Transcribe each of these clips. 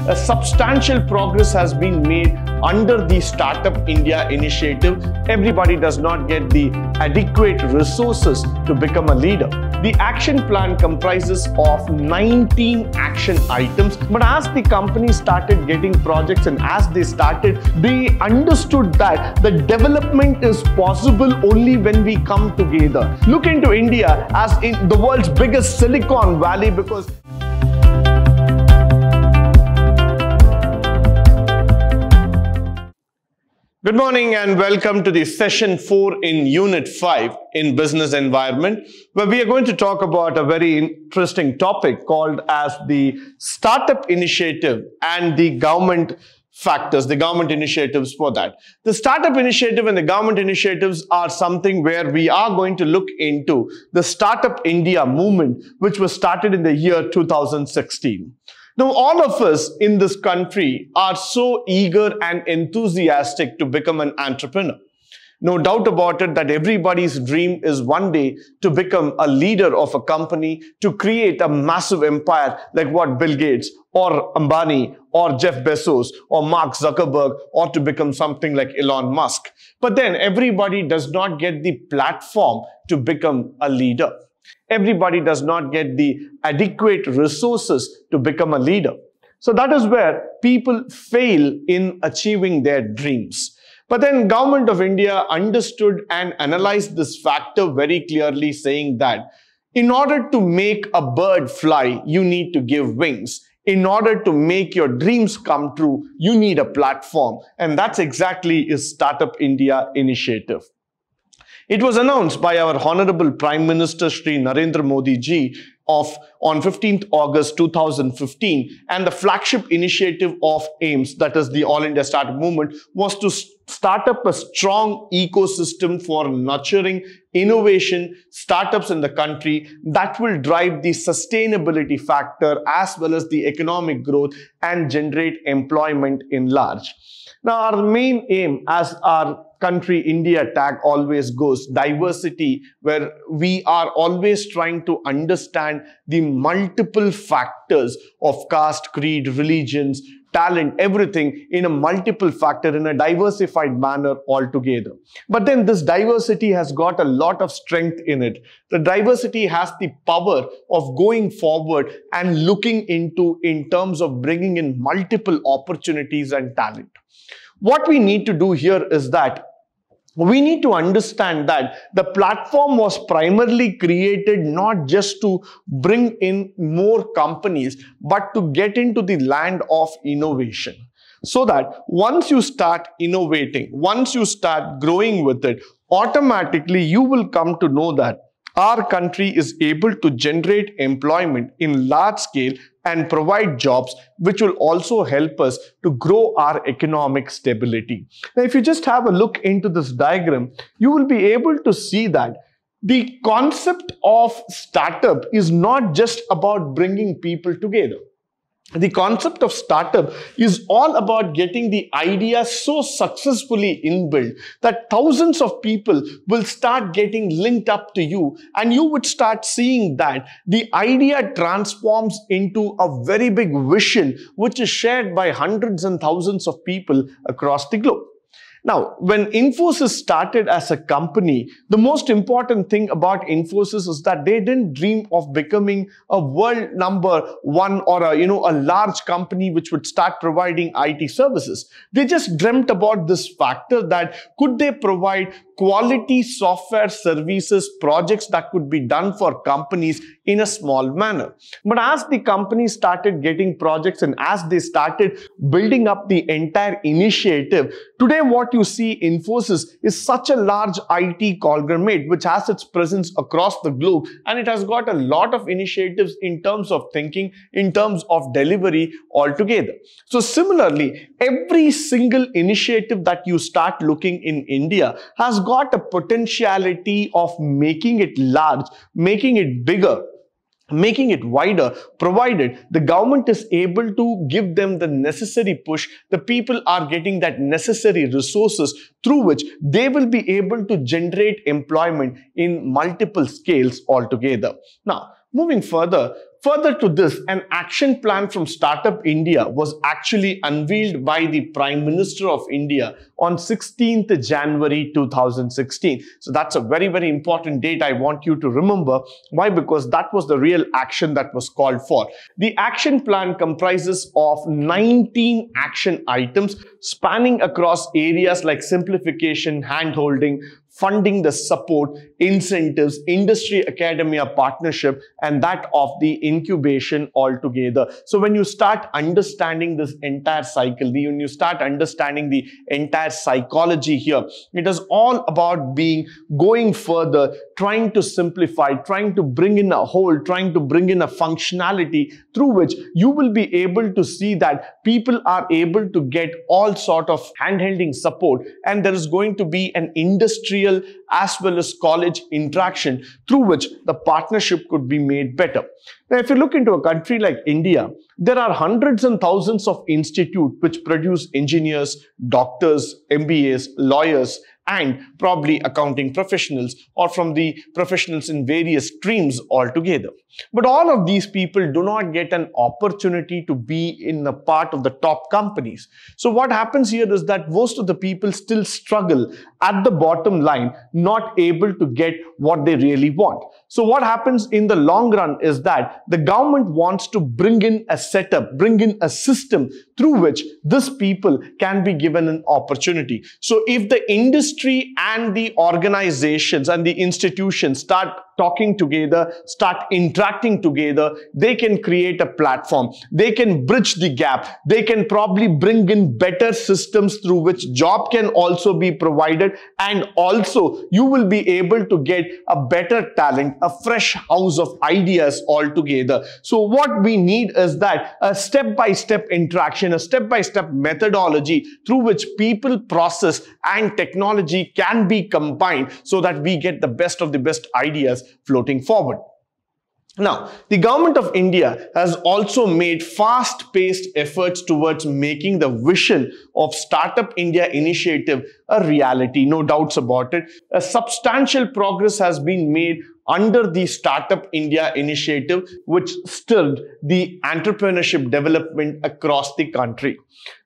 a substantial progress has been made under the Startup India initiative. Everybody does not get the adequate resources to become a leader. The action plan comprises of 19 action items, but as the company started getting projects and as they understood that the development is possible only when we come together. Look into India as in the world's biggest Silicon Valley because good morning and welcome to the session 4 in Unit 5 in Business Environment, where we are going to talk about a very interesting topic called as the Startup Initiative and the government factors, the government initiatives for that. The Startup Initiative and the government initiatives are something where we are going to look into the Startup India movement, which was started in the year 2016. Now, all of us in this country are so eager and enthusiastic to become an entrepreneur. No doubt about it that everybody's dream is one day to become a leader of a company, to create a massive empire like what Bill Gates or Ambani or Jeff Bezos or Mark Zuckerberg, or to become something like Elon Musk. But then everybody does not get the platform to become a leader. Everybody does not get the adequate resources to become a leader. So that is where people fail in achieving their dreams. But then Government of India understood and analyzed this factor very clearly, saying that in order to make a bird fly, you need to give wings. In order to make your dreams come true, you need a platform. And that's exactly is Startup India initiative. It was announced by our Honorable Prime Minister Shri Narendra Modi ji on 15th August 2015, and the flagship initiative of AIMS, that is the All India Startup Movement, was to start up a strong ecosystem for nurturing innovation startups in the country that will drive the sustainability factor as well as the economic growth and generate employment in large. Now, our main aim as our country India tag always goes diversity, where we are always trying to understand the multiple factors of caste, creed, religions, talent, everything in a multiple factor, in a diversified manner altogether. But then this diversity has got a lot of strength in it. The diversity has the power of going forward and looking into in terms of bringing in multiple opportunities and talent. What we need to do here is that we need to understand that the platform was primarily created not just to bring in more companies, but to get into the land of innovation. So that once you start innovating, once you start growing with it, automatically you will come to know that our country is able to generate employment in large scale and provide jobs, which will also help us to grow our economic stability. Now, if you just have a look into this diagram, you will be able to see that the concept of startup is not just about bringing people together. The concept of startup is all about getting the idea so successfully inbuilt that thousands of people will start getting linked up to you, and you would start seeing that the idea transforms into a very big vision which is shared by hundreds and thousands of people across the globe. Now, when Infosys started as a company, the most important thing about Infosys is that they didn't dream of becoming a world #1 or a large company which would start providing IT services. They just dreamt about this factor that could they provide quality software services projects that could be done for companies in a small manner. But as the company started getting projects and as they started building up the entire initiative, today what you see Infosys is such a large IT conglomerate which has its presence across the globe, and it has got a lot of initiatives in terms of thinking, in terms of delivery altogether. So similarly, every single initiative that you start looking in India has got a potentiality of making it large, making it bigger, making it wider, provided the government is able to give them the necessary push, the people are getting that necessary resources through which they will be able to generate employment in multiple scales altogether. Now, moving further, Further to this, an action plan from Startup India was actually unveiled by the Prime Minister of India on 16th January 2016. So that's a very, very important date I want you to remember. Why? Because that was the real action that was called for. The action plan comprises of 19 action items spanning across areas like simplification, hand-holding, funding the support, incentives, industry academia partnership, and that of the incubation altogether. So when you start understanding this entire cycle, when you start understanding the entire psychology here, it is all about going further, trying to simplify, trying to bring in a whole, trying to bring in a functionality through which you will be able to see that people are able to get all sort of handholding support, and there is going to be an industrial as well as college interaction through which the partnership could be made better. Now, if you look into a country like India, there are hundreds and thousands of institutes which produce engineers, doctors, MBAs, lawyers, and probably accounting professionals, or from the professionals in various streams altogether. But all of these people do not get an opportunity to be in a part of the top companies. So what happens here is that most of the people still struggle at the bottom line, not able to get what they really want. So what happens in the long run is that the government wants to bring in a setup, bring in a system through which these people can be given an opportunity. So if the industry and the organizations and the institutions start talking together, start interacting together, they can create a platform. They can bridge the gap. They can probably bring in better systems through which job can also be provided, and also you will be able to get a better talent, a fresh house of ideas altogether. So what we need is that a step-by-step interaction, a step-by-step methodology through which people, process and technology can be combined so that we get the best of the best ideas floating forward. Now, the government of India has also made fast-paced efforts towards making the vision of Startup India initiative a reality, no doubts about it. A substantial progress has been made under the Startup India initiative, which stirred the entrepreneurship development across the country.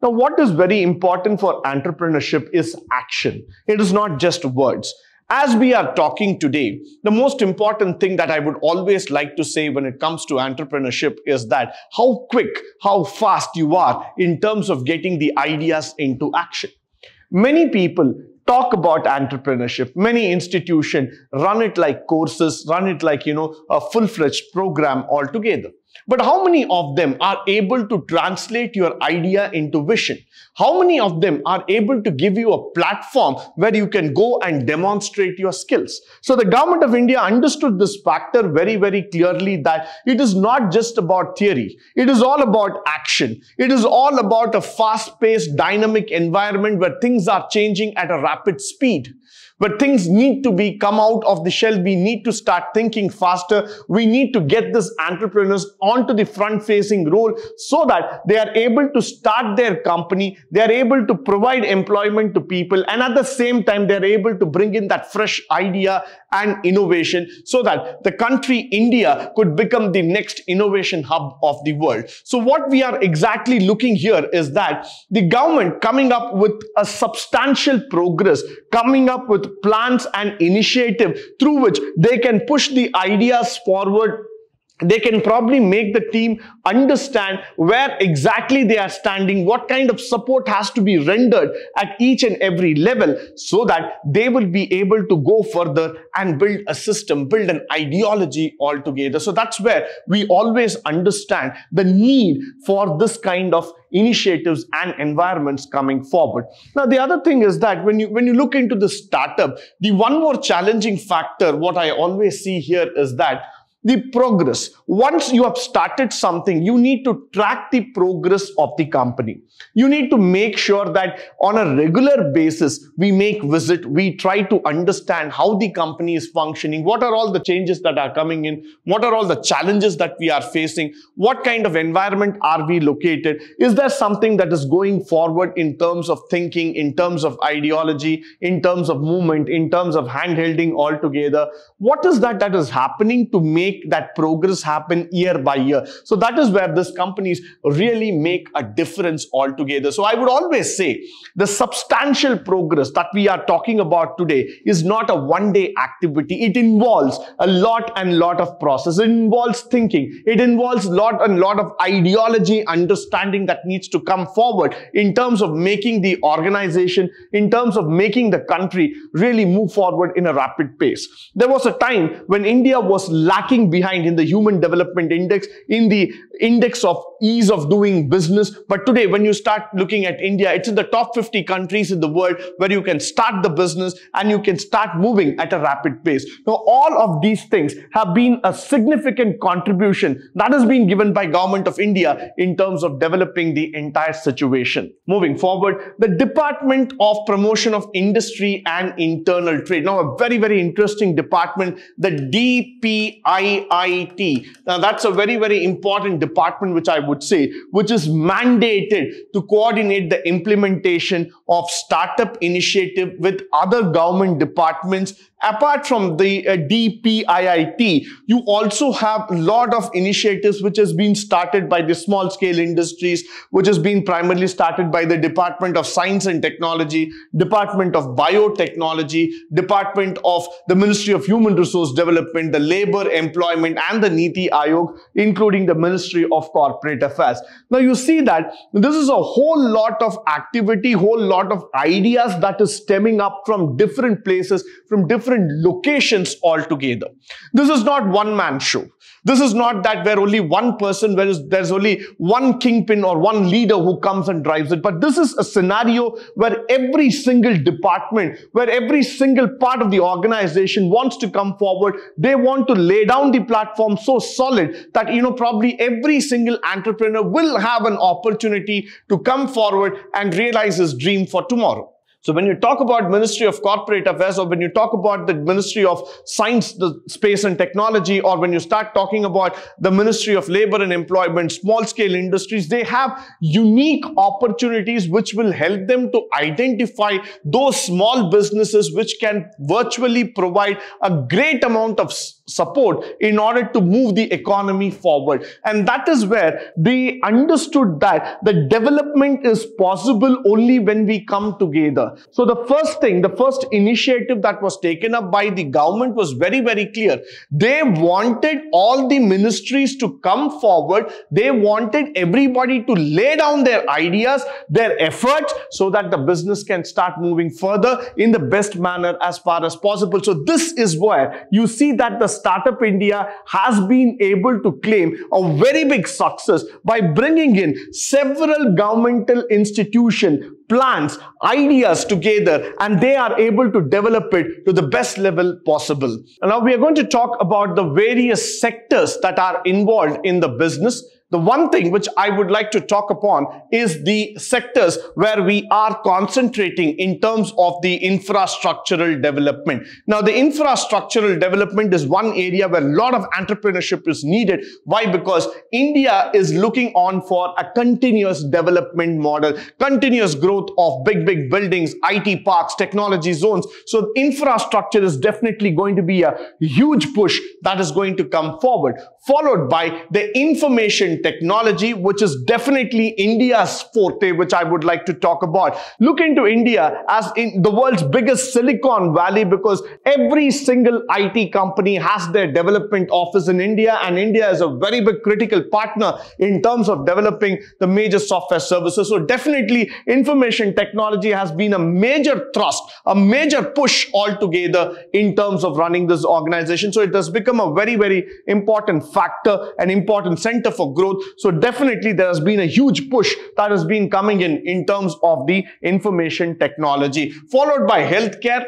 Now, what is very important for entrepreneurship is action. It is not just words. As we are talking today, the most important thing that I would always like to say when it comes to entrepreneurship is that how quick, how fast you are in terms of getting the ideas into action. Many people talk about entrepreneurship. Many institutions run it like courses, run it like, a full-fledged program altogether. But how many of them are able to translate your idea into vision? How many of them are able to give you a platform where you can go and demonstrate your skills? So the government of India understood this factor very, very clearly, that it is not just about theory. It is all about action. It is all about a fast-paced, dynamic environment where things are changing at a rapid speed, where things need to be come out of the shell. We need to start thinking faster. We need to get these entrepreneurs onto the front-facing role so that they are able to start their company, they are able to provide employment to people, and at the same time, they are able to bring in that fresh idea and innovation so that the country, India, could become the next innovation hub of the world. So what we are exactly looking here is that the government coming up with a substantial progress, coming up with plans and initiative through which they can push the ideas forward. They can probably make the team understand where exactly they are standing, what kind of support has to be rendered at each and every level, so that they will be able to go further and build a system, build an ideology altogether. So that's where we always understand the need for this kind of initiatives and environments coming forward. Now, the other thing is that when you look into the startup, the one more challenging factor, what I always see here is that the progress. Once you have started something, you need to track the progress of the company. You need to make sure that on a regular basis, we make visit, we try to understand how the company is functioning, what are all the changes that are coming in, what are all the challenges that we are facing, what kind of environment are we located, is there something that is going forward in terms of thinking, in terms of ideology, in terms of movement, in terms of handholding altogether. What is that is happening to make make that progress happen year by year. So that is where these companies really make a difference altogether. So I would always say the substantial progress that we are talking about today is not a one-day activity. It involves a lot of process. It involves thinking. It involves lot of ideology, understanding that needs to come forward in terms of making the organization, in terms of making the country really move forward in a rapid pace. There was a time when India was lacking behind in the Human Development Index, in the index of ease of doing business. But today, when you start looking at India, it's in the top 50 countries in the world where you can start the business and you can start moving at a rapid pace. Now, all of these things have been a significant contribution that has been given by Government of India in terms of developing the entire situation. Moving forward, the Department of Promotion of Industry and Internal Trade. Now, a very, very interesting department, the DPIIT. Now, that's a very, very important department, which I would say, which is mandated to coordinate the implementation of startup initiative with other government departments. Apart from the DPIIT, you also have a lot of initiatives which has been started by the small scale industries, which has been primarily started by the Department of Science and Technology, Department of Biotechnology, Department of the Ministry of Human Resource Development, the Labor, Employment and the Niti Aayog, including the Ministry of Corporate Affairs. Now you see that this is a whole lot of activity, whole lot of ideas that is stemming up from different places, from different locations altogether. This is not one-man show. This is not that where only one person, where there's only one kingpin or one leader who comes and drives it. But this is a scenario where every single department, where every single part of the organization wants to come forward. They want to lay down the platform so solid that, probably every single entrepreneur will have an opportunity to come forward and realize his dream for tomorrow. So when you talk about Ministry of Corporate Affairs, or when you talk about the Ministry of Science, the Space and Technology, or when you start talking about the Ministry of Labor and Employment, small scale industries, they have unique opportunities which will help them to identify those small businesses which can virtually provide a great amount of support in order to move the economy forward. And that is where they understood that the development is possible only when we come together. So the first initiative that was taken up by the government was very, very clear. They wanted all the ministries to come forward. They wanted everybody to lay down their ideas, their efforts, so that the business can start moving further in the best manner as far as possible. So this is where you see that the Startup India has been able to claim a very big success by bringing in several governmental institutions, plans, ideas together, and they are able to develop it to the best level possible. And now we are going to talk about the various sectors that are involved in the business. The one thing which I would like to talk upon is the sectors where we are concentrating in terms of the infrastructural development. Now, the infrastructural development is one area where a lot of entrepreneurship is needed. Why? Because India is looking on for a continuous development model, continuous growth of big buildings, IT parks, technology zones. So infrastructure is definitely going to be a huge push that is going to come forward, followed by the information technology, which is definitely India's forte, which I would like to talk about. Look into India as in the world's biggest Silicon Valley, because every single IT company has their development office in India, and India is a very big critical partner in terms of developing the major software services. So definitely information technology has been a major thrust, a major push altogether in terms of running this organization. So it has become a very, very important factor, an important center for growth. So definitely there has been a huge push that has been coming in terms of the information technology, followed by healthcare.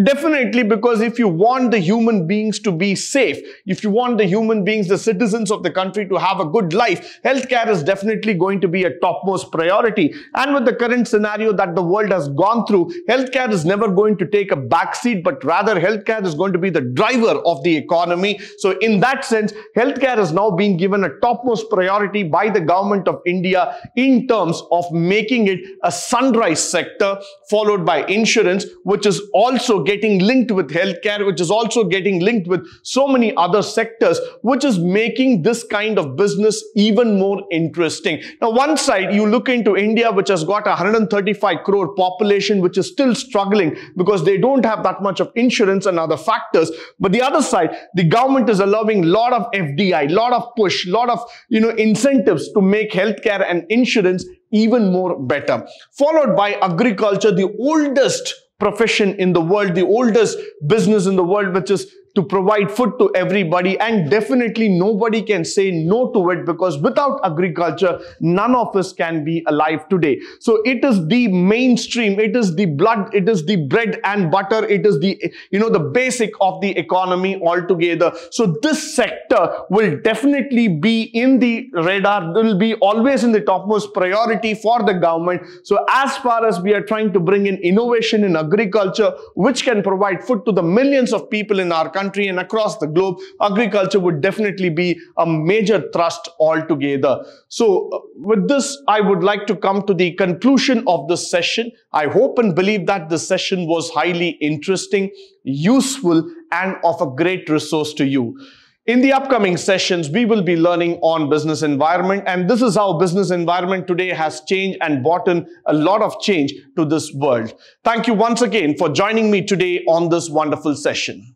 Definitely, because if you want the human beings to be safe, if you want the human beings, the citizens of the country, to have a good life, healthcare is definitely going to be a topmost priority. And with the current scenario that the world has gone through, healthcare is never going to take a backseat, but rather healthcare is going to be the driver of the economy. So in that sense, healthcare is now being given a topmost priority by the government of India in terms of making it a sunrise sector, followed by insurance, which is also also getting linked with healthcare, which is also getting linked with so many other sectors, which is making this kind of business even more interesting. Now, one side, you look into India, which has got a 135 crore population, which is still struggling because they don't have that much of insurance and other factors. But the other side, the government is allowing a lot of FDI, lot of push, lot of incentives to make healthcare and insurance even more better. Followed by agriculture, the oldest profession in the world, the oldest business in the world, which is to provide food to everybody, and definitely nobody can say no to it, because without agriculture, none of us can be alive today. So it is the mainstream, it is the blood, it is the bread and butter, it is the, the basic of the economy altogether. So this sector will definitely be in the radar, will be always in the topmost priority for the government. So as far as we are trying to bring in innovation in agriculture, which can provide food to the millions of people in our country and across the globe, agriculture would definitely be a major thrust altogether. So with this, I would like to come to the conclusion of this session. I hope and believe that this session was highly interesting, useful, and of a great resource to you. In the upcoming sessions, we will be learning on business environment, and this is how business environment today has changed and brought in a lot of change to this world. Thank you once again for joining me today on this wonderful session.